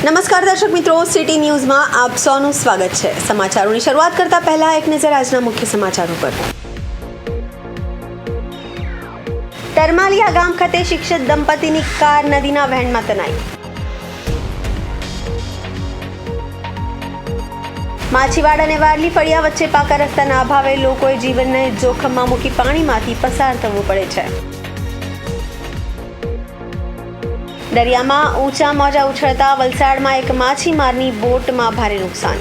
નમસ્કાર દર્શક મિત્રો, સિટી ન્યૂઝમાં આપ સૌનું સ્વાગત છે। સમાચારોની શરૂઆત કરતા પહેલા એક નજર આજના મુખ્ય સમાચારો પર। તરમાલિયા ગામ ખાતે શિક્ષિત દંપતીની કાર નદીના વહેણમાં તણાઈ। માછીવાડ અને વારલી ફળિયા વચ્ચે પાકા રસ્તાના અભાવે લોકોએ જીવનને જોખમમાં મૂકી પાણીમાંથી પસાર થવું પડે છે। દરિયામાં ઊંચા મોજા ઉછળતા વલસાડમાં એક માછીમારની બોટમાં ભારે નુકસાન।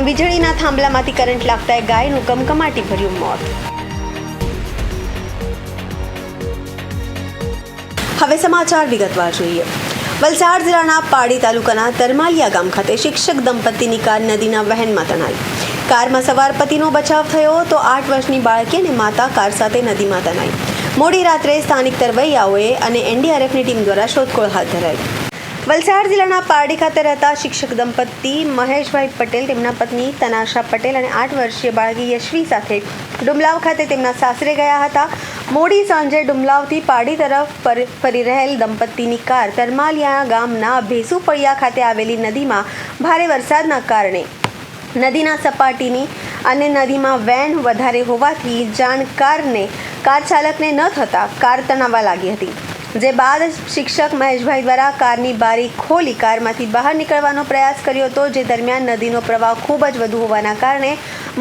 વીજળીના થાંભલામાંથી કરંટ લાગતા એક ગાયનું કમકમાટી ભર્યું મોત। હવે સમાચાર વિગતવાર જોઈએ। વલસાડ જિલ્લાના પાડી તાલુકાના તરમાલિયા ગામ ખાતે શિક્ષક દંપતીની કાર નદીના વહેણમાં તણાઈ। કારમાં સવાર પતિનો બચાવ થયો તો 8 વર્ષની બાળકી અને માતા કાર સાથે નદીમાં તણાઈ। મોડી રાત્રે સ્થાનિક તરવૈયાઓએ અને એનડીઆરએફની ટીમ દ્વારા શોધખોળ હાથ ધરાઈ। વલસાડ જિલ્લાના પારડી ખાતે રહેતા શિક્ષક દંપતી મહેશભાઈ પટેલ, તેમના પત્ની તનાશા પટેલ અને 8 વર્ષીય બાળકી યશવી સાથે ડુમલાવ ખાતે તેમના સાસરે ગયા હતા। મોડી સાંજે ડુમલાવથી પારડી તરફ ફરી રહેલ દંપતીની કાર તરમાલિયા ગામના ભેસુ ફળિયા ખાતે આવેલી નદીમાં ભારે વરસાદના કારણે નદીના સપાટીની અને નદીમાં વહેણ વધારે હોવાથી જાણકારને કાર ચાલકને ન થતાં કાર તણાવવા લાગી હતી, જે બાદ શિક્ષક મહેશભાઈ દ્વારા કારની બારી ખોલી કારમાંથી બહાર નીકળવાનો પ્રયાસ કર્યો હતો, જે દરમિયાન નદીનો પ્રવાહ ખૂબ જ વધુ હોવાના કારણે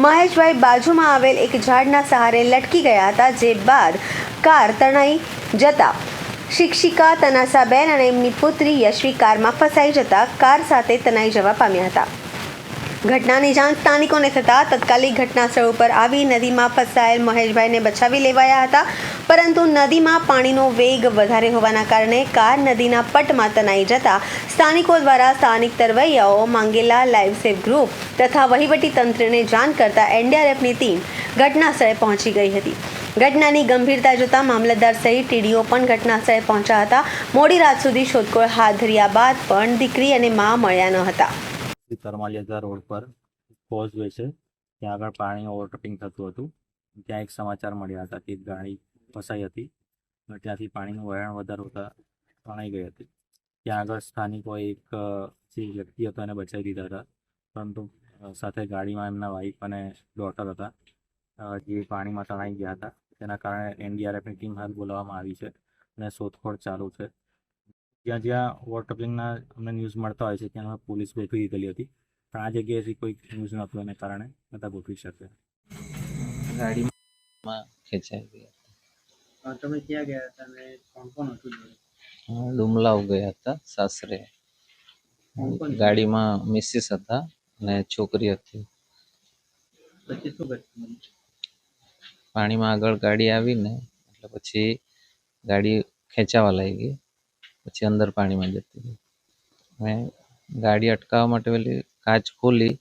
મહેશભાઈ બાજુમાં આવેલ એક ઝાડના સહારે લટકી ગયા હતા, જે બાદ કાર તણાઈ જતા શિક્ષિકા તનાસાબેન અને એમની પુત્રી યશવી કારમાં ફસાઈ જતા કાર સાથે તણાઈ જવા પામ્યા હતા। ઘટનાની જાણ સ્થાનિકોને થતાં તત્કાલિક ઘટના સ્થળ ઉપર આવી નદીમાં ફસાયેલ મહેશભાઈને બચાવી લેવાયા હતા, પરંતુ નદીમાં પાણીનો વેગ વધારે હોવાના કારણે કાર નદીના પટમાં તણાઈ જતા સ્થાનિકો દ્વારા સ્થાનિક તરવૈયાઓ માંગેલા લાઈવ સેફ ગ્રુપ તથા વહીવટી તંત્રને જાણ કરતા એનડીઆરએફની ટીમ ઘટના સ્થળે પહોંચી ગઈ હતી। ઘટનાની ગંભીરતા જોતા મામલતદાર સહિત ટીડીઓ પણ ઘટના સ્થળે પહોંચ્યા હતા। મોડી રાત સુધી શોધખોળ હાથ ધર્યા બાદ પણ દીકરી અને મા મળ્યા ન હતા। તરમાલિયા રોડ પર કોઝવે છે, ત્યાં આગળ પાણી ઓવરટપિંગ થતું હતું। ત્યાં એક સમાચાર મળ્યા હતા કે એક ગાડી ફસાઈ હતી અને ત્યાંથી પાણીનું વહેણ વધારે હોતા તણાઈ ગઈ હતી। ત્યાં આગળ સ્થાનિકોએ એક જે વ્યક્તિ હતો એને બચાવી દીધા હતા, પરંતુ સાથે ગાડીમાં એમના વાઈફ અને ડોટર હતા, જે પાણીમાં તણાઈ ગયા હતા। તેના કારણે એનડીઆરએફની ટીમ હાલ બોલાવવામાં આવી છે અને શોધખોળ ચાલુ છે। જ્યાં જ્યાં ઓવરટપિંગના અમને ન્યૂઝ મળતા હોય છે ત્યાં અમે પોલીસ ગોઠવી દીધેલી હતી, પણ આ જગ્યાએથી કોઈ ન્યૂઝ નહોતું, એને કારણે નહોતા ગોઠવી શકે। ગાડીમાં ખેંચાઈ ગયા। તમે ક્યાં ગયા હતા અને કોણ કોણ હતું જોડે? ડુમલાવ ગયા હતા સાસરે। ગાડીમાં મિસિસ હતા અને છોકરી હતી। પછી શું ઘટના? પાણીમાં આગળ ગાડી આવીને એટલે પછી ગાડી ખેંચાવા લાગી, પછી અંદર પાણીમાં જતી રહી। અને ગાડી અટકાવવા માટે પેલી કાચ ખોલી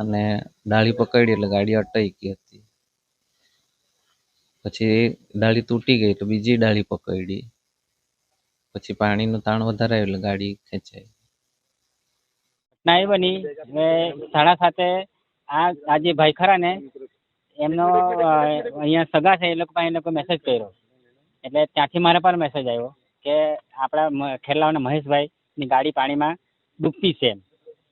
અને ડાળી પકડી એટલે ગાડી અટકી ગઈ હતી। પછી ડાળી તૂટી ગઈ તો બીજી ડાળી પકડી, પછી પાણીનું તાણ વધારે આવ્યું એટલે ગાડી ખેંચાઈ। ઘટના એ બની કે 7:30 આ જે ભાઈ ખરા ને એમનો અહીંયા સગા છે, એ લોકો પાસે એ લોકો મેસેજ કર્યો, એટલે ત્યાંથી મારા પર મેસેજ આવ્યો કે આપણા ખેરલાવાના મહેશભાઈની ગાડી પાણીમાં ડૂબતી છે એમ।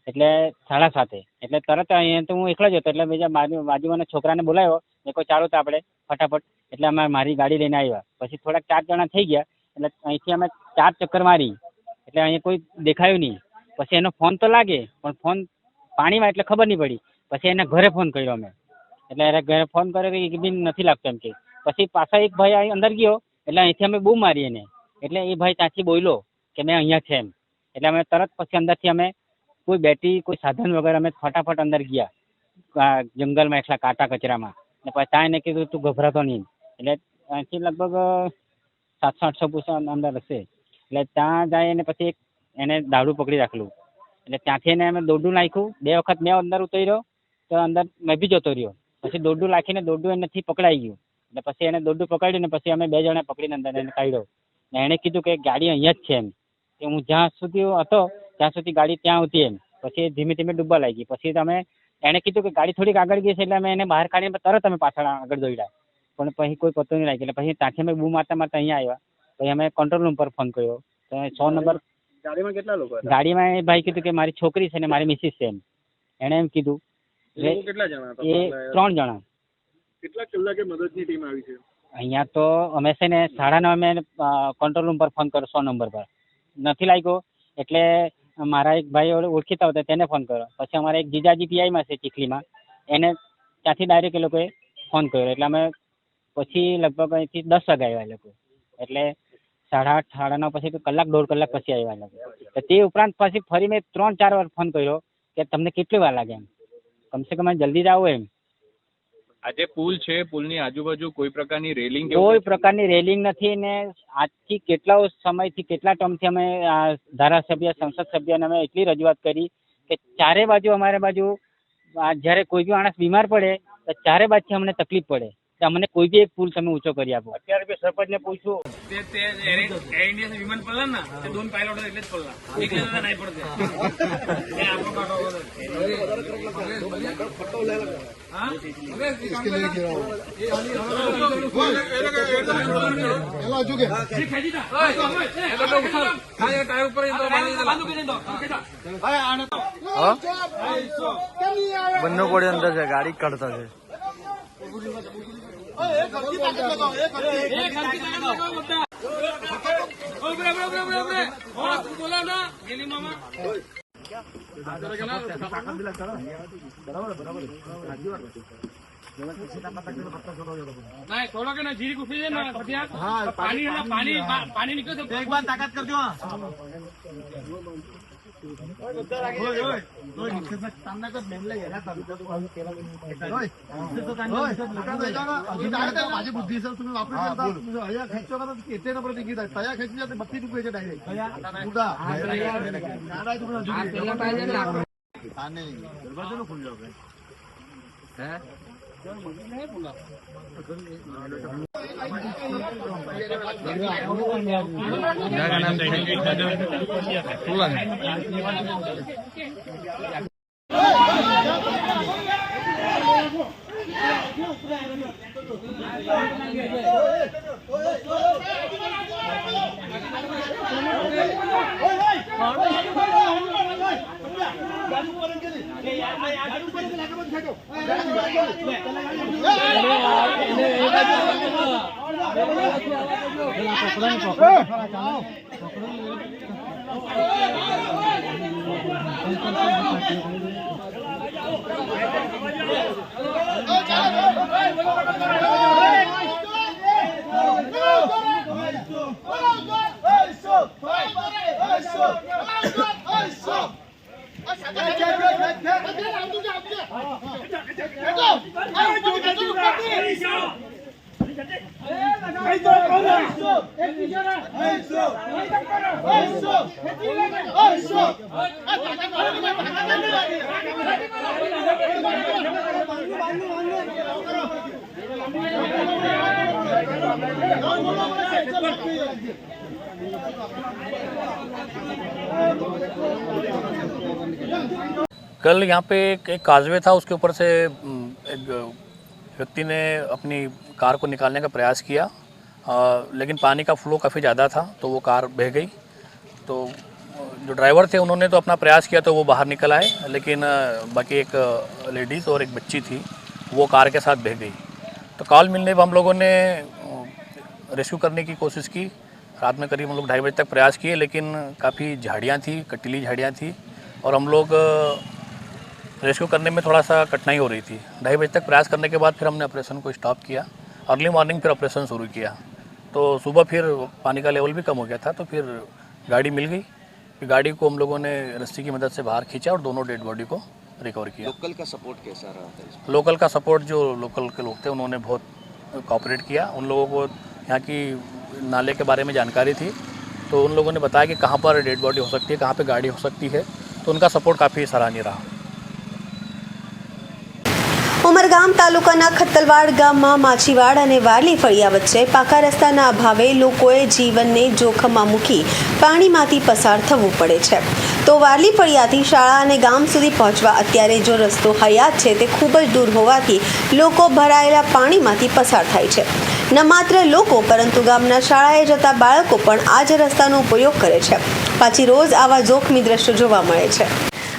એટલે 7:30 એટલે તરત અહીંયા તો હું એકલો જ હતો, એટલે બીજા બાજુમાંના છોકરાને બોલાવ્યો, એ કોઈ ચાલો તો આપણે ફટાફટ, એટલે અમે મારી ગાડી લઈને આવ્યા। પછી થોડાક 4 જણા થઈ ગયા, એટલે અહીંથી અમે 4 ચક્કર મારી, એટલે અહીંયા કોઈ દેખાયું નહીં। પછી એનો ફોન તો લાગે પણ ફોન પાણીમાં એટલે ખબર નહીં પડી। પછી એના ઘરે ફોન કર્યો અમે, એટલે એને ઘરે ફોન કર્યો કે બી નથી લાગતો એમ કે। પછી પાછા એક ભાઈ અહીં અંદર ગયો, એટલે અહીંથી અમે બૂમ મારી એને, એટલે એ ભાઈ ત્યાંથી બોલ્યો કે મેં અહીંયા છે એમ। એટલે અમે તરત પછી અંદરથી અમે કોઈ બેટરી કોઈ સાધન વગર અમે ફટાફટ અંદર ગયા જંગલમાં, એટલા કાંટા કચરામાં। ને પછી ત્યાં એને કીધું તું ગભરાતો નહીં, એટલે અહીંથી લગભગ 700-800 ફૂટ અંદર હશે। એટલે ત્યાં જાય ને પછી એને દારૂ પકડી રાખેલું, એટલે ત્યાંથી એને અમે દોરડું નાખ્યું। 2 વખત મેં અંદર ઉતર્યો તો અંદર મેં બી જતો રહ્યો, પછી દોરડું નાખીને દોરડું એનાથી પકડાઈ ગયું, એટલે પછી એને દોરડું પકડ્યું ને પછી અમે 2 જણા પકડીને અંદર એને કાઢ્યો। ને એણે કીધું કે ગાડી અહીંયા જ છે એમ, કે હું જ્યાં સુધી હતો ત્યાં સુધી ગાડી ત્યાં હતી એમ। પછી ધીમે ધીમે ડૂબવા લાગી। પછી અમે એણે કીધું કે ગાડી થોડીક આગળ ગઈ છે, એટલે અમે એને બહાર કાઢીને તરત અમે પાછળ આગળ દોડ્યા, પણ પછી કોઈ પતો નહીં લાગ્યો। એટલે પછી ત્યાંથી અમે બૂમ મારતા મારતા અહીંયા આવ્યા, પછી અમે કંટ્રોલ રૂમ પર ફોન કર્યો તો 100 નંબર. ગાડીમાં કેટલા લોકો હતા? ગાડીમાં એ ભાઈ કીધું કે મારી છોકરી છે ને મારી મિસિસ છે એમ. એણે એમ કીધું. એ લોકો કેટલા જણા હતા? એ 3 જણા. કેટલા કલાકે મદદની ટીમ આવી છે? અહીંયા તો અમે છે ને 9:30 અમે કંટ્રોલ રૂમ પર ફોન કર્યો 100 નંબર પર, નથી લાગ્યો એટલે મારા એક ભાઈ ઓળખીતા હતા તેને ફોન કર્યો. પછી અમારા એક જીજાજી પીઆઈમાં છે ચીખલીમાં, એને ત્યાંથી ડાયરેક્ટ એ લોકોએ ફોન કર્યો. એટલે અમે પછી લગભગ અહીંથી 10 વાગે આવ્યા એ લોકો. એટલે 8:30 9:30 પછી કલાક 1.5 કલાક પછી આવ્યા એ લોકો. તો તે ઉપરાંત પછી ફરી મેં 3-4 વાર ફોન કર્યો કે તમને કેટલી વાર લાગે એમ, કમસે કમ જલ્દી જ આવો એમ. આજે પુલ છે, પુલની આજુબાજુ કોઈ પ્રકારની રેલિંગ કોઈ પ્રકારની રેલિંગ નથી ને આજથી કેટલા સમયથી કેટલા ટર્મથી અમે ધારાસભ્ય સંસદ સભ્યને અમે એટલી રજૂઆત કરી કે ચારે બાજુ અમારે બાજુ જ્યારે કોઈ બી માણસ બીમાર પડે તો ચારે બાજુથી અમને તકલીફ પડે તો અમને કોઈ બી એક પુલ તમે ઊંચો કરી આપો. અત્યારે બી સરપંચને પૂછ્યું ते एअर इंडियाचं विमान पडलं ना ते 2 पायलट होते इथलेच पडला एकल्याला नाही पडते ते आपण બંને કોડી અંદર છે, ગાડી કાઢતા છે. बोला ना गेली मामा नहीं थोड़ा के ना जीरी घुसी है ना पानी है ना पानी पानी निकल तो एक बार ताकत कर दो. माझी बुद्धी सर तुम्ही वापरू शकता. खेचो का येते ना परत तिकीट आहे तया खेचली जाते 32 रुपये डायरेक्ट खुल जाओगे. कल यहाँ पे एक काजवे था, उसके ऊपर से एक व्यक्ति ने अपनी कार को निकालने का प्रयास किया, लेकिन पानी का फ्लो काफ़ी ज़्यादा था तो वो कार बह गई. तो जो ड्राइवर थे उन्होंने तो अपना प्रयास किया तो वो बाहर निकल आए, लेकिन बाकी एक लेडीज़ और एक बच्ची थी वो कार के साथ बह गई. तो कॉल मिलने पर हम लोगों ने रेस्क्यू करने की कोशिश की. रात में करीब हम लोग 2:30 बजे तक प्रयास किए, लेकिन काफ़ी झाड़ियाँ थी, कटीली झाड़ियाँ थी और हम लोग रेस्क्यू करने में थोड़ा सा कठिनाई हो रही थी. 2:30 बजे तक प्रयास करने के बाद फिर हमने ऑपरेशन को स्टॉप किया. अर्ली मॉर्निंग फिर ऑपरेशन शुरू किया. तो सुबह फिर पानी का लेवल भी कम हो गया था, तो फिर गाड़ी मिल गई. फिर गाड़ी को हम लोगों ने रस्सी की मदद से बाहर खींचा और दोनों डेड बॉडी को रिकवर किया. लोकल का सपोर्ट कैसा रहा था? लोकल का सपोर्ट, जो लोकल के लोग थे उन्होंने बहुत कोऑपरेट किया. उन लोगों को यहाँ की नाले के बारे में जानकारी थी, तो उन लोगों ने बताया कि कहाँ पर डेड बॉडी हो सकती है, कहाँ पे गाड़ी हो सकती है, तो उनका सपोर्ट काफ़ी सराहनीय रहा. ઉમરગામ તાલુકાના ખત્તલવાડ ગામમાં માછીવાડ અને વારલી ફળિયા વચ્ચે પાકા રસ્તાના અભાવે લોકોએ જીવનને જોખમમાં મૂકી પાણીમાંથી પસાર થવું પડે છે. તો વારલી ફળિયાથી શાળા અને ગામ સુધી પહોંચવા અત્યારે જો રસ્તો હયાત છે તે ખૂબ જ દૂર હોવાથી લોકો ભરાયેલા પાણીમાંથી પસાર થાય છે. ન માત્ર લોકો પરંતુ ગામના શાળાએ જતા બાળકો પણ આ જ રસ્તાનો ઉપયોગ કરે છે. પાછી રોજ આવા જોખમી દ્રશ્યો જોવા મળે છે.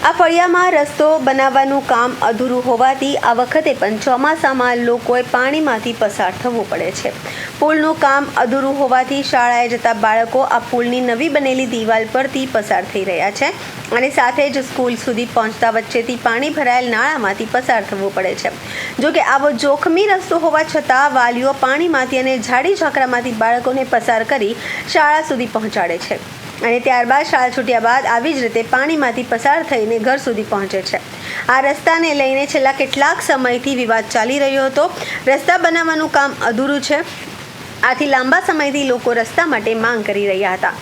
આ ફળિયામાં રસ્તો બનાવવાનું કામ અધૂરું હોવાથી આ વખતે પણ ચોમાસામાં લોકોએ પાણીમાંથી પસાર થવું પડે છે. પુલનું કામ અધૂરું હોવાથી શાળાએ જતા બાળકો આ પુલની નવી બનેલી દિવાલ પરથી પસાર થઈ રહ્યા છે અને સાથે જ સ્કૂલ સુધી પહોંચતા વચ્ચેથી પાણી ભરાયેલ નાળામાંથી પસાર થવું પડે છે. જોકે આવો જોખમી રસ્તો હોવા છતાં વાલીઓ પાણીમાંથી અને ઝાડી ઝાકરામાંથી બાળકોને પસાર કરી શાળા સુધી પહોંચાડે છે અને ત્યારબાદ શાળા છૂટ્યા બાદ આવી જ રીતે પાણીમાંથી પસાર થઈને ઘર સુધી પહોંચે છે. આ રસ્તાને લઈને છેલ્લા કેટલાક સમયથી વિવાદ ચાલી રહ્યો હતો. રસ્તા બનાવવાનું કામ અધૂરું છે. આથી લાંબા સમયથી લોકો રસ્તા માટે માંગ કરી રહ્યા હતા.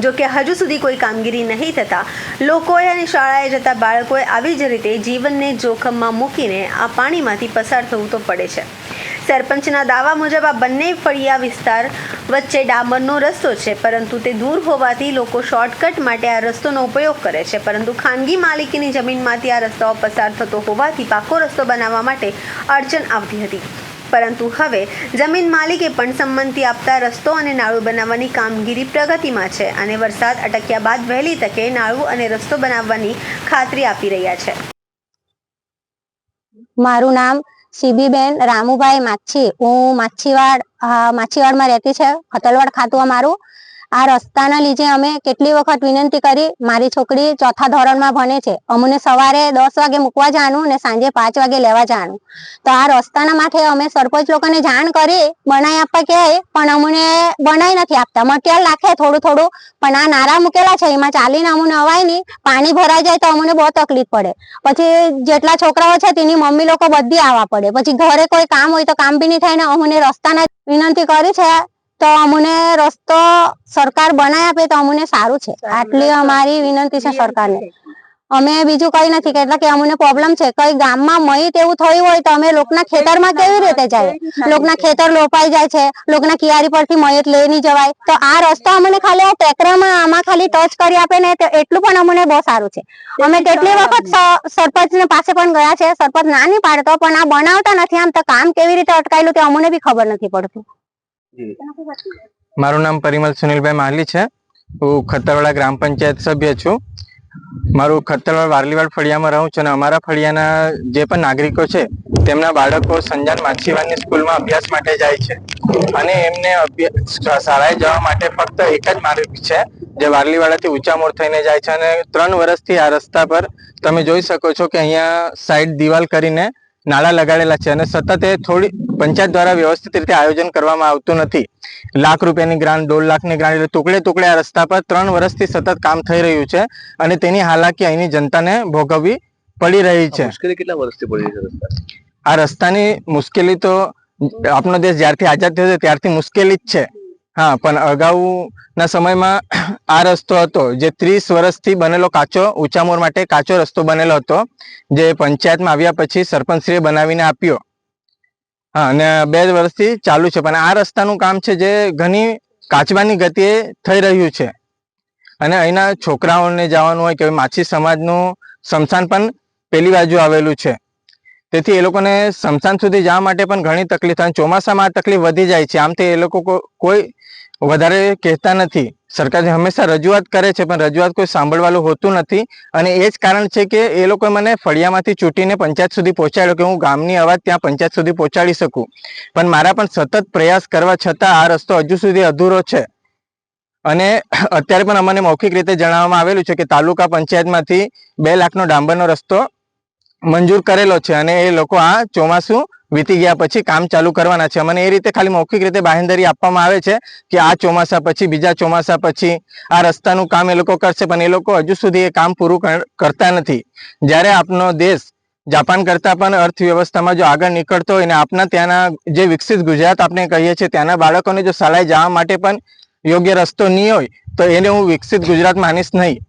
જોકે હજુ સુધી કોઈ કામગીરી નહીં થતાં લોકોએ અને શાળાએ જતા બાળકોએ આવી જ રીતે જીવનને જોખમમાં મૂકીને આ પાણીમાંથી પસાર થવું તો પડે છે. સરપંચના દાવા મુજબ આ બંને ફળિયા વિસ્તાર વચ્ચે ડામરનો રસ્તો છે, પરંતુ તે દૂર હોવાથી લોકો શોર્ટકટ માટે આ રસ્તોનો ઉપયોગ કરે છે. પરંતુ ખાનગી માલિકીની જમીનમાંથી આ રસ્તાઓ પસાર થતો હોવાથી પાકો રસ્તો બનાવવા માટે અડચણ આવતી હતી. પરંતુ હવે જમીન માલિકે પણ સંમતિ આપતા રસ્તો અને નાળું બનાવવાની કામગીરી પ્રગતિમાં છે અને વરસાદ અટક્યા બાદ વહેલી તકે નાળું અને રસ્તો બનાવવાની ખાતરી આપી રહ્યા છે. મારું નામ સીબીબેન રામુભાઈ માછી. હું માછીવાડમાં રહેતી છે. ખતલવાડ ખાતું અમારું. આ રસ્તાના લીધે અમે કેટલી વખત વિનંતી કરી. મારી છોકરી 4થા ધોરણમાં ભણે છે. અમને સવારે 10 વાગે મૂકવા જવાનું ને સાંજે 5 વાગે લેવા જવાનું. તો આ રસ્તાના માટે અમે સરપંચ લોકોને જાણ કરી, બનાવી આપવા કહે, પણ અમને બનાવી નથી આપતા. મટીરિયલ નાખે થોડું થોડું, પણ આ નારા મૂકેલા છે એમાં ચાલીને અમને અવાય નહીં. પાણી ભરાઈ જાય તો અમને બહુ તકલીફ પડે. પછી જેટલા છોકરાઓ છે તેની મમ્મી લોકો બધી આવવા પડે. પછી ઘરે કોઈ કામ હોય તો કામ બી નહીં થાય ને અમને રસ્તાના વિનંતી કરી છે તો અમને રસ્તો સરકાર બનાવી આપે તો અમને સારું છે. આટલી અમારી વિનંતી છે સરકારને. અમે બીજું કઈ નથી કહેતા કે અમને પ્રોબ્લેમ છે. કઈ ગામમાં મહિત એવું થયું હોય તો અમે લોકના ખેતરમાં કેવી રીતે જાય? લોકના ખેતર લોપાઈ જાય છે, લોકના કિયારી પરથી મયત લઈ નહીં જવાય. તો આ રસ્તો અમને ખાલી આ ટેકરામાં આમાં ખાલી ટચ કરી આપે ને એટલું પણ અમને બહુ સારું છે. અમે કેટલી વખત સરપંચ પાસે પણ ગયા છે. સરપંચ ના નહીં પાડતો, પણ આ બનાવતા નથી. આમ તો કામ કેવી રીતે અટકાયેલું તે અમને બી ખબર નથી પડતું. મારું નામ પરિમલ સુનિલભાઈ માલી છે. હું ખતરવાડા ગ્રામ પંચાયત સભ્ય છું. મારું ખતરવાડ વારલીવાડ ફળિયામાં રહું છું અને અમારા ફળિયાના જે પણ નાગરિકો છે તેમના બાળકો સંજાન માછીવાડની સ્કૂલમાં અભ્યાસ માટે જાય છે અને એમને શાળાએ જવા માટે ફક્ત એક જ માર્ગ છે જે વારલીવાડાથી ઊંચા મોડ થઈને જાય છે. અને 3 વર્ષથી આ રસ્તા પર તમે જોઈ શકો છો કે અહીંયા સાઈડ દિવાલ કરીને નાળા લગાડેલા છે અને સતત એ થોડી પંચાયત દ્વારા વ્યવસ્થિત રીતે આયોજન કરવામાં આવતું નથી. લાખ રૂપિયાની ગ્રાન્ટ, 1.5 લાખની ગ્રાન્ટ, એટલે ટુકડે આ રસ્તા પર 3 વર્ષથી સતત કામ થઈ રહ્યું છે અને તેની હાલાકી અહીંની જનતાને ભોગવવી પડી રહી છે. મુશ્કેલી કેટલા વર્ષથી પડી રહી છે? આ રસ્તાની મુશ્કેલી તો આપણો દેશ જ્યારથી આઝાદ થયો ત્યારથી મુશ્કેલી જ છે. હા, પણ અગાઉના સમયમાં આ રસ્તો હતો જે 30 વર્ષથી બનેલો ઊંચા મોર માટે કાચો રસ્તો બનેલો હતો, જે પંચાયતમાં આવ્યા પછી સરપંચશ્રીએ બનાવીને આપ્યો. હા, અને 2 વર્ષથી ચાલુ છે. પણ આ રસ્તાનું કામ છે જે ઘણી કાચબાની ગતિએ થઈ રહ્યું છે અને અહીંના છોકરાઓને જવાનું હોય કે માછી સમાજનું સ્મશાન પણ પેલી બાજુ આવેલું છે. તેથી એ લોકોને સ્મશાન સુધી જવા માટે પણ ઘણી તકલીફ થાય. ચોમાસામાં આ તકલીફ વધી જાય છે. આમ તો એ લોકો કોઈ વધારે કહેતા નથી. સરકાર હંમેશા રજૂઆત કરે છે પણ રજૂઆત કોઈ સાંભળવાળું હોતું નથી અને એ જ કારણ છે કે એ લોકોએ મને ફળિયામાંથી ચૂંટીને પંચાયત સુધી પહોંચાડ્યો કે હું ગામની અવાજ ત્યાં પંચાયત સુધી પહોંચાડી શકું. પણ મારા પણ સતત પ્રયાસ કરવા છતાં આ રસ્તો હજુ સુધી અધૂરો છે અને અત્યારે પણ અમને મૌખિક રીતે જણાવવામાં આવેલું છે કે તાલુકા પંચાયતમાંથી 2 લાખનો ડાંબરનો રસ્તો મંજૂર કરેલો છે અને એ લોકો આ ચોમાસું વીતી ગયા પછી કામ ચાલુ કરવાના છે. મને એ રીતે ખાલી મૌખિક રીતે બાહેંધરી આપવામાં આવે છે કે આ ચોમાસા પછી, બીજા ચોમાસા પછી આ રસ્તાનું કામ એ લોકો કરશે, પણ એ લોકો હજુ સુધી એ કામ પૂરું કરતા નથી. જ્યારે આપનો દેશ જાપાન કરતાં પણ અર્થવ્યવસ્થામાં જો આગળ નીકળતો હોય ને આપના ત્યાંના જે વિકસિત ગુજરાત આપણે કહીએ છીએ ત્યાંના બાળકોને જો શાળાએ જવા માટે પણ યોગ્ય રસ્તો નહીં હોય તો એને હું વિકસિત ગુજરાત માનીશ નહીં.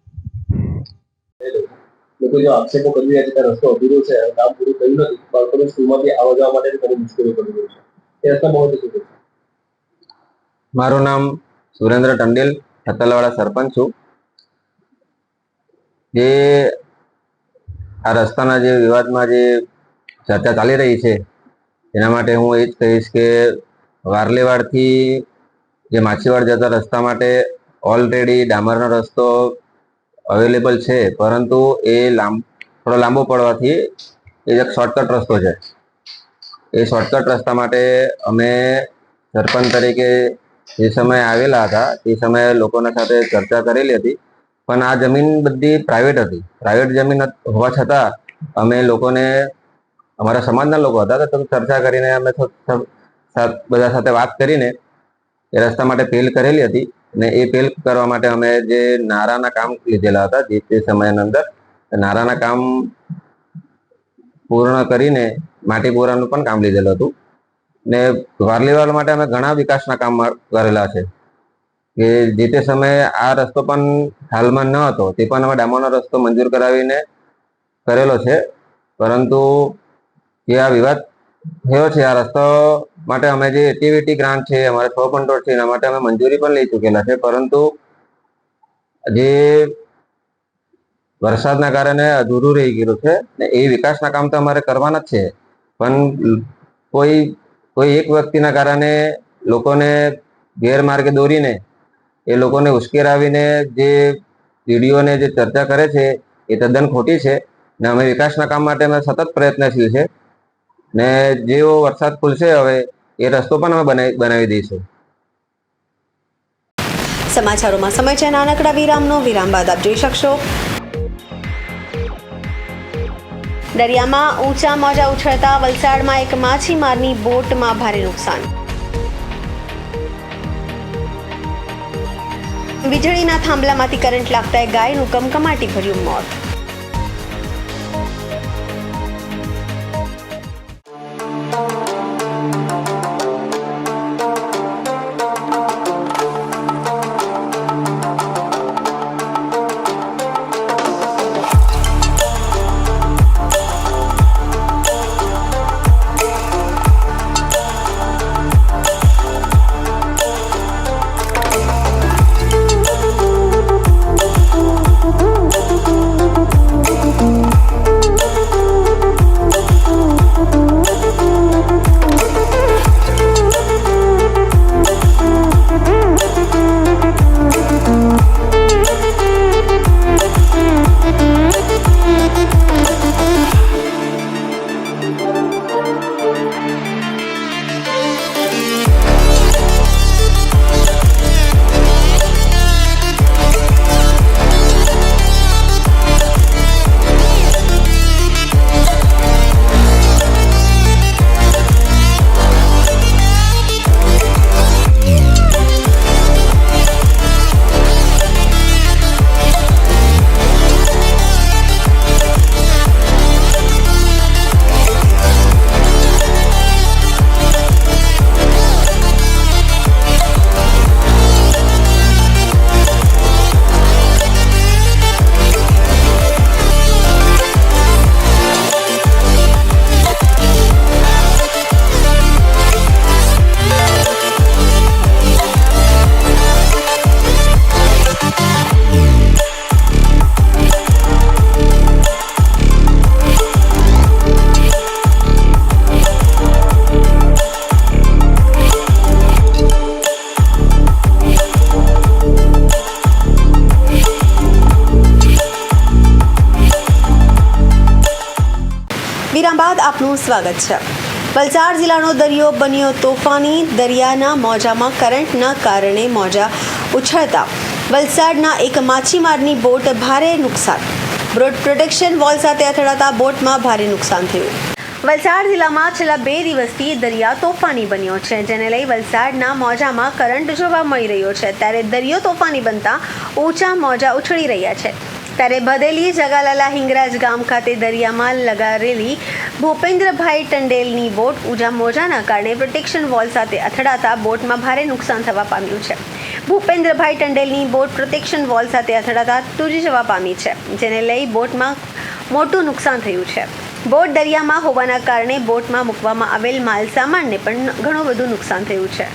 લોકો જો આક્ષેપો કરી રહ્યા છે કે રસ્તો અધૂરો છે, કામ પૂરું થયું નથી, બાળકોને સ્કૂલમાંથી આવવા જવા માટે ઘણી મુશ્કેલી પડી રહી છે, એ રસ્તા બાબતે શું કહેશો? મારું નામ સુરેન્દ્ર ટંડેલ, ખતલવાડા સરપંચ છું. જે આ રસ્તાના જે વિવાદમાં જે ચર્ચા ચાલી રહી છે એના માટે હું એ જ કહીશ કે વારલેવાડથી જે માછીવાડ જતા રસ્તા માટે ઓલરેડી ડામરનો રસ્તો અવેલેબલ છે, પરંતુ એ થોડો લાંબો પડવાથી એ એક શોર્ટકટ રસ્તો છે. એ શોર્ટકટ રસ્તા માટે અમે સરપંચ તરીકે જે સમયે આવેલા હતા તે સમયે લોકોના સાથે ચર્ચા કરેલી હતી, પણ આ જમીન બધી પ્રાઇવેટ હતી. પ્રાઇવેટ જમીન હોવા છતાં અમે લોકોને, અમારા સમાજના લોકો હતા, તો ચર્ચા કરીને અમે બધા સાથે વાત કરીને એ રસ્તા માટે પહેલ કરેલી હતી. ને એ પહેલ કરવા માટે અમે જે નારાના કામ લીધેલા હતા તે સમયની અંદર, નારાના કામ પૂર્ણ કરીને માટી પૂરાનું પણ કામ લીધેલું હતું. ને વારલીવાડ માટે અમે ઘણા વિકાસના કામ કરેલા છે કે જે તે સમયે આ રસ્તો પણ હાલમાં ન હતો, તે પણ અમે ડામરનો રસ્તો મંજૂર કરાવીને કરેલો છે. પરંતુ જે આ વિવાદ થયો છે આ રસ્તો માટે અમે જે એક્ટિવિટી ગ્રાન્ટ છે, અમારે 100 કંટ્રોલ છે, એના માટે અમે મંજૂરી પણ લઈ ચૂકેલા છે. પરંતુ જે વરસાદના કારણે અધૂરું રહી ગયેલું છે ને એ વિકાસના કામ તો અમારે કરવાના જ છે, પણ કોઈ એક વ્યક્તિના કારણે લોકોને ગેરમાર્ગે દોરીને એ લોકોને ઉશ્કેરાવીને જે વિડીયોને જે ચર્ચા કરે છે એ તદ્દન ખોટી છે. ને અમે વિકાસના કામ માટે અમે સતત પ્રયત્નશીલ છે. ને જેવો વરસાદ ખુલશે હવે એ રસ્તો પણ અમે બનાવી દઈશું. સમાચારોમાં સમય છે નાનકડા વિરામનો. વિરામ બાદ આપ જોઈ શકશો દરિયામાં ઊંચા મોજા ઉછળતા વલસાડમાં એક માછીમારની બોટમાં ભારે નુકસાન. વીજળીના થાંભલામાંથી કરંટ લાગતા ગાયનું કમકમાટી ભર્યું મોત. વિરામ બાદ આપનું સ્વાગત છે. વલસાડ જિલ્લાનો દરિયો બન્યો તોફાની. દરિયાના મોજામાં કરંટના કારણે મોજા ઉછળતા વલસાડના એક માછીમારની બોટ ભારે નુકસાન. બોટ પ્રોટેક્શન વોલ સાથે અથડાતા બોટમાં ભારે નુકસાન થયું. વલસાડ જિલ્લામાં છેલ્લા 2 દિવસથી દરિયા તોફાની બન્યો છે, જેને લઈ વલસાડના મોજામાં કરંટ જોવા મળી રહ્યો છે. ત્યારે દરિયો તોફાની બનતા ઊંચા મોજા ઉછળી રહ્યા છે. ત્યારે ભદેલી જગાલાલા હિંગરાજ ગામ ખાતે દરિયામાં લગારેલી ભૂપેન્દ્રભાઈ ટંડેલની બોટ ઊંચા મોજાના કારણે પ્રોટેક્શન વોલ સાથે અથડાતા બોટમાં ભારે નુકસાન થવા પામ્યું છે. ભૂપેન્દ્રભાઈ ટંડેલની બોટ પ્રોટેક્શન વોલ સાથે અથડાતા તૂટી જવા પામી છે, જેને લઈ બોટમાં મોટું નુકસાન થયું છે. બોટ દરિયામાં હોવાના કારણે બોટમાં મૂકવામાં આવેલ માલ સામાનને પણ ઘણું બધું નુકસાન થયું છે.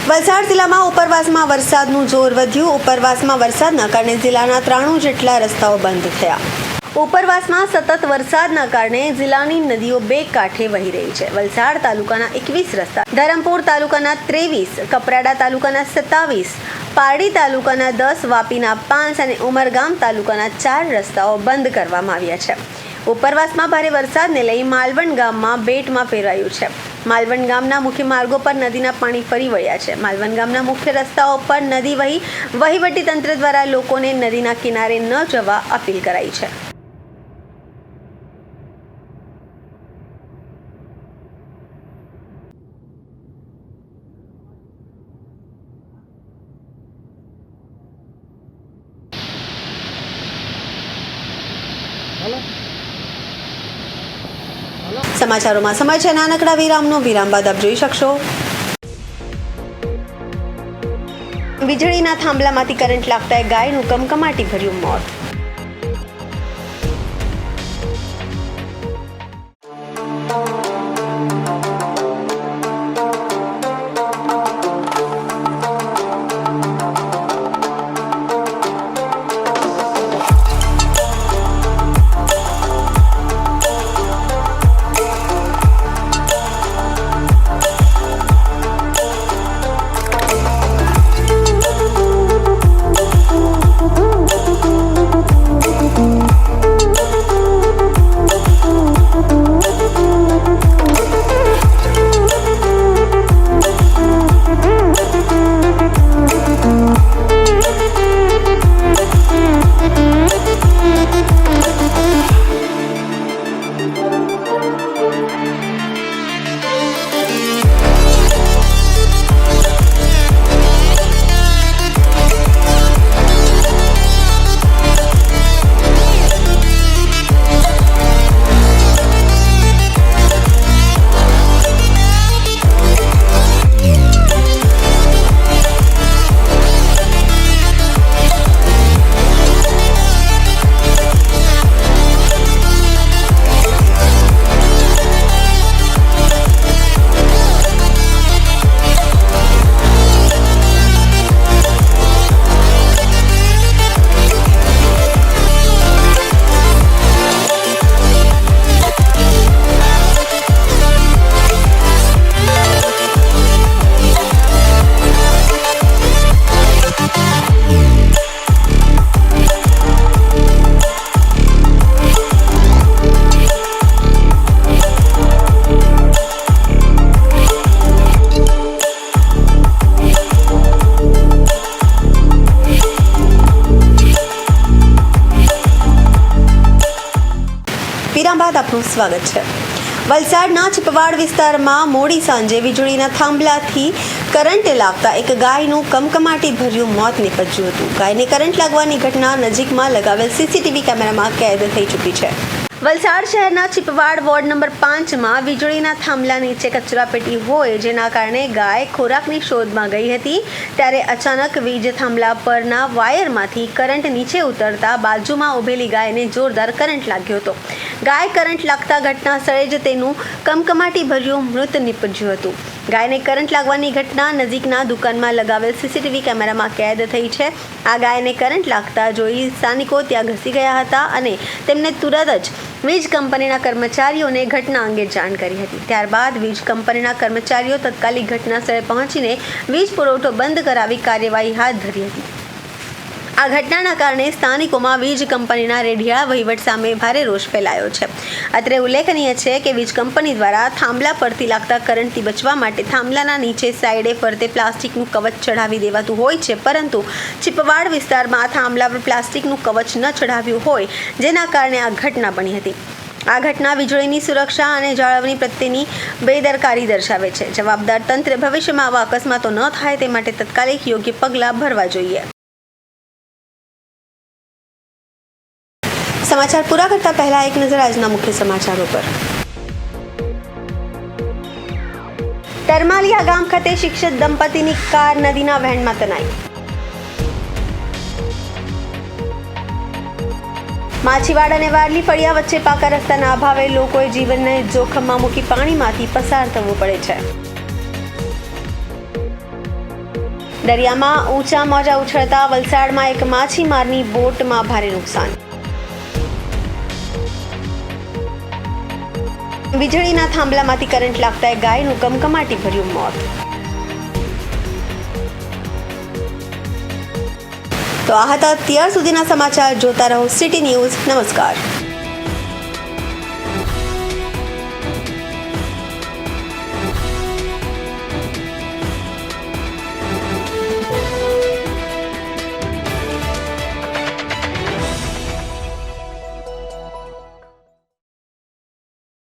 વલસાડ જિલ્લામાં ઉપરવાસમાં વરસાદનું જોર વધ્યું. ઉપરવાસમાં વરસાદના કારણે જિલ્લાના 93 જેટલા રસ્તાઓ બંધ થયા. ઉપરવાસમાં સતત વરસાદના કારણે જિલ્લાની નદીઓ બે કાંઠે વહી રહી છે. વલસાડ તાલુકાના 21 રસ્તા, ધરમપુર તાલુકાના 23, કપરાડા તાલુકાના 27, પારડી તાલુકાના 10, વાપીના 5 અને ઉમરગામ તાલુકાના 4 રસ્તાઓ બંધ કરવામાં આવ્યા છે. ઉપરવાસમાં ભારે વરસાદને લઈ માલવણ ગામમાં બેટમાં ફેરવાયું છે. માલવણ ગામના મુખ્ય માર્ગો પર નદીના પાણી ફરી વળ્યા છે. માલવણ ગામના મુખ્ય રસ્તાઓ પર નદી વહીવટી તંત્ર દ્વારા લોકોને નદીના કિનારે ન જવા અપીલ કરાઈ છે. સમાચારોમાં સમય છે નાનકડા વિરામનો. વિરામ બાદ આપ જોઈ શકશો. વીજળીના થાંભલામાંથી કરંટ લાગતા ગાયનું કમકમાટી ભર્યું મોત. વિરામ બાદ આપનું સ્વાગત છે. વલસાડના ચિપવાડ વિસ્તારમાં મોડી સાંજે વીજળીના થાંભલાથી કરંટ લાગતા એક ગાયનું કમકમાટી ભર્યું મોત નીપજ્યું હતું. ગાયને કરંટ લાગવાની ઘટના નજીકમાં લગાવેલ સીસીટીવી કેમેરામાં કેદ થઈ ચૂકી છે. વલસાડ શહેરના ચિપવાડ વોર્ડ નંબર 5માં વીજળીના થાંભલા નીચે કચરાપેટી હોય જેના કારણે ગાય ખોરાકની શોધમાં ગઈ હતી ત્યારે અચાનક વીજ થાંભલા પરના વાયરમાંથી કરંટ નીચે ઉતરતા બાજુમાં ઊભેલી ગાયને જોરદાર કરંટ લાગ્યો હતો. ગાય કરંટ લાગતા ઘટના સ્થળે જ તેનું કમકમાટી ભર્યું મૃત નીપજ્યું હતું. ગાયને કરંટ લાગવાની ઘટના નજીકના દુકાનમાં લગાવેલ સીસીટીવી કેમેરામાં કેદ થઈ છે. આ ગાયને કરંટ લાગતા જોઈ સ્થાનિકો ત્યાં ઘસી ગયા હતા અને તેમને તુરંત જ વીજ કંપનીના કર્મચારીઓને ઘટના અંગે જાણ કરી હતી. ત્યારબાદ વીજ કંપનીના કર્મચારીઓ તત્કાલિક ઘટના સ્થળે પહોંચીને વીજ પુરવઠો બંધ કરાવી કાર્યવાહી હાથ ધરી હતી. આ ઘટનાના કારણે સ્થાનિકોમાં વીજ કંપનીના રેઢિયાળા વહીવટ સામે ભારે રોષ ફેલાયો છે. અત્રે ઉલ્લેખનીય છે કે વીજ કંપની દ્વારા થાંભલા પરથી લાગતા કરંટથી બચવા માટે થાંભલાના નીચે સાઈડે ફરતે પ્લાસ્ટિકનું કવચ ચઢાવી દેવાતું હોય છે, પરંતુ ચિપવાડ વિસ્તારમાં થાંભલા પર પ્લાસ્ટિકનું કવચ ન ચઢાવ્યું હોય જેના કારણે આ ઘટના બની હતી. આ ઘટના વીજળીની સુરક્ષા અને જાળવણી પ્રત્યેની બેદરકારી દર્શાવે છે. જવાબદાર તંત્રે ભવિષ્યમાં આવા અકસ્માતો ન થાય તે માટે તત્કાલિક યોગ્ય પગલાં ભરવા જોઈએ. સમાચાર પૂરા કરતા પહેલા એક નજર આજના મુખ્ય સમાચારો પર. તરમાલિયા ગામ ખાતે શિક્ષિત દંપતીની કાર નદીના વહેણમાં તણાઈ. માછીવાડ અને વારલી ફળિયા વચ્ચે પાકા રસ્તાના અભાવે લોકોએ જીવનને જોખમમાં મૂકી પાણીમાંથી પસાર થવું પડે છે. દરિયામાં ઊંચા મોજા ઉછળતા વલસાડમાં એક માછીમારની બોટમાં ભારે નુકસાન. વીજળીના થાંભલામાંથી કરંટ લાગતા એક ગાયનું કમકમાટી ભર્યું મોત. તો આ હતા અત્યાર સુધીના સમાચાર. જોતા રહો સિટી ન્યૂઝ. નમસ્કાર.